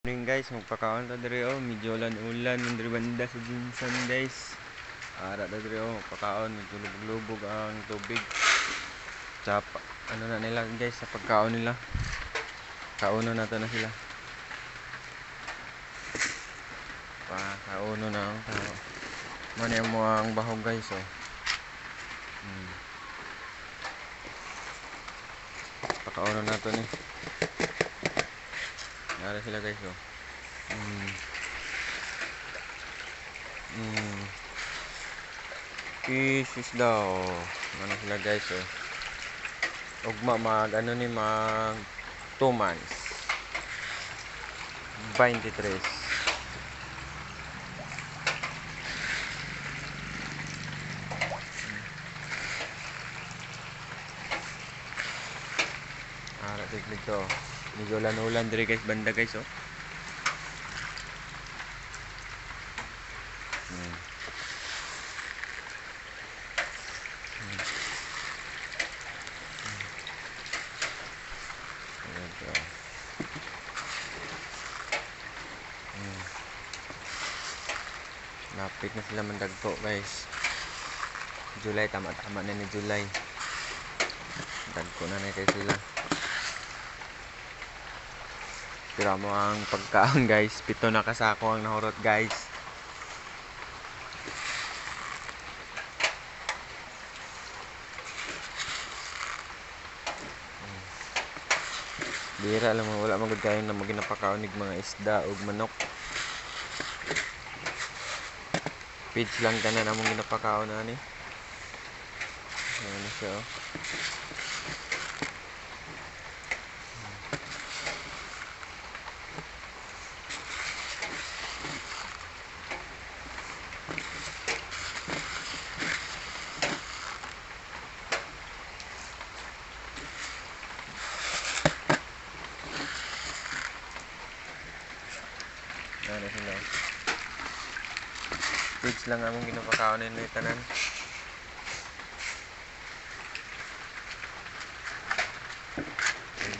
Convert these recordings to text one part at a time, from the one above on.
Morning guys, magpakaon ta diri oh, medyo ulan-ulan man diri banda sa Jinsan guys. Ara ta diri oh, magpakaon, medyo lubog-lubog ang tubig. Sa ano na nila guys, sa pagkaon nila. Kauno na to na sila. Kauno na ang tao. Mani mo ang bahog guys oh. Pakauno na to ni. Nara sila guys oh. Fish is daw. Ano sila guys oh. Ugma mag ano ni mag 2 months. 23. Ara tiglig to. Medyo ulan-ulan diri guys banda guys oh. Lapit na sila mandagpo guys. July, tama-tama na ni July. Dagpo na kay sila. Tira mo ang pagkaon guys. 7 na kasako ang nahurot guys. Bira lang mo, wala magud kayo na maginapakaon nig mga isda ug manok. Feeds lang tanan among ginapakaon na ni. Ano siya oh. Ano sila. Feeds lang among ginapakaon ni tanan.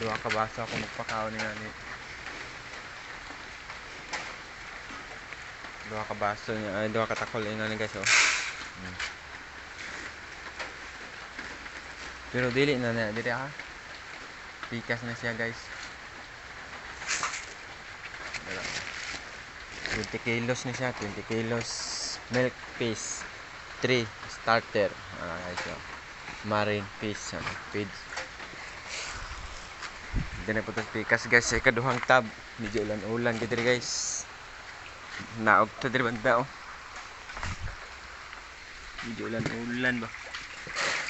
Duha ka baso ako magpakaon niya ni. Duha ka baso niya, ay duha ka takol ina ni guys oh. Pero dili na dili ha. Pikas na siya guys. 20 kilos na siya, 20 kilos milk fish, 3 starter, ito, marine fish, feeds. Hindi na po ito pikas guys, sa ikaduhang tab, medyo ulan-ulan dito guys. Naog ito dito banda oh. Medyo ulan-ulan ba.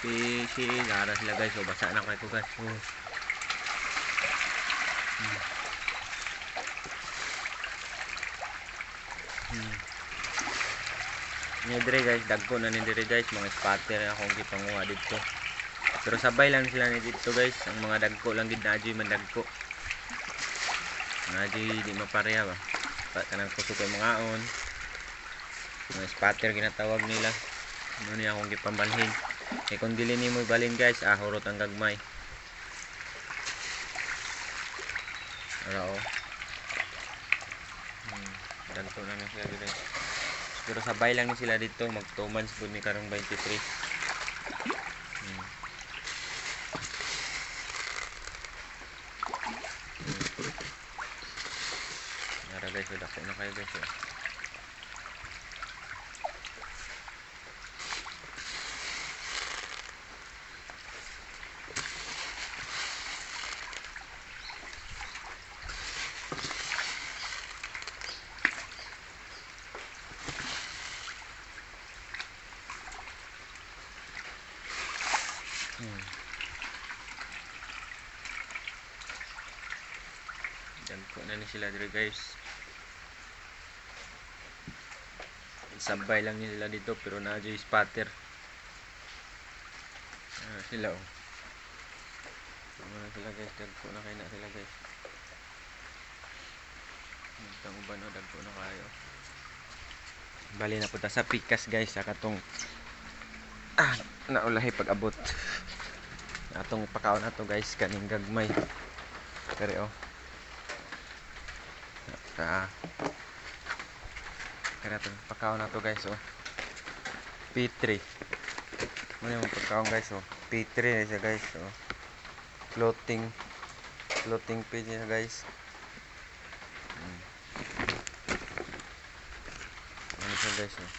Fish, nara sila guys, oh, basa na kayo ko guys. Ni dire guys, dagko na ni dire guys, mga spatter akong gipanguha dito. Pero sabay lang sila ni dito guys, ang mga dagko lang gid na adyoy man dagko. Adyoy di mapareha ba. Kanang kusog kay mga on. Mga spatter ginatawag nila. Ano ni akong gipambalhin. Kay kung dili nimo ibalhin guys, hurot ang gagmay. Ara oh. Dagko na ni sila dire. Pero sabay lang ni sila dito, mag 2 months po ni karong 23. Nara guys, dako na kayo guys. Dagko na ni sila dire guys. Sabay lang nila dito pero na-adyo spatter. Sila oh. Ano sila guys, dagko na kayo na sila guys. Itang uban oh, dagko na kayo. Bali na punta sa pikas guys, sa katong naulahi pag abot. Atong pakaon na to guys, kaning gagmay. Pero oh. kaya natin pagkaon na to guys, oh. P3. Ano yung pagkaon guys, oh. P3 na siya guys, oh. Floating page niya guys. Ano siya guys, oh.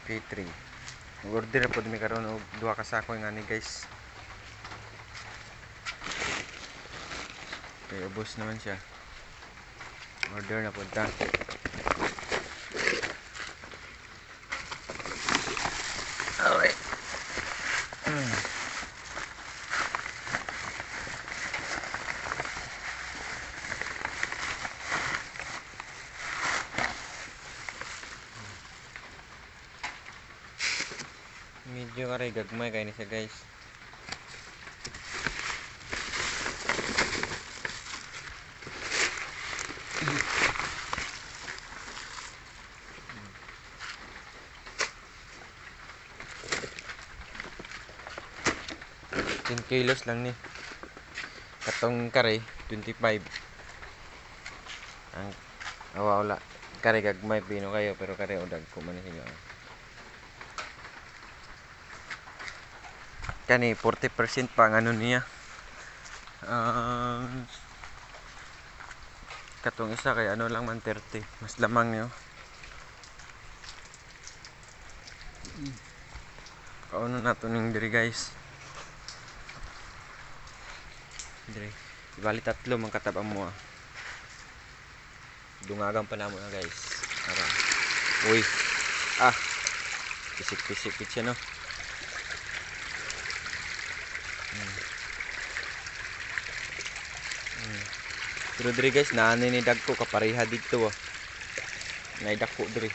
P3. Order po dumi karon og 2 ka sako nga ni guys. Okay, ubos naman siya. Order na punta. Alright. Medyo karay gagmay kay ni siya guys. $10 lang ni. Katong kare 25. Ang wala. Kare gagmay pino kayo pero kare udag ko man sila. Kani 40% pa ang ano niya. Katong isa kay ano lang man 30. Mas lamang niyo. Kauno na to ning diri guys. Diri. Bali 3 man katabang mo. Dungagang pa namo na guys. Ara. Uy. Pisik-pisik siya no. Pero diri guys, naani ni dagko kapareha dito. Nay dako diri.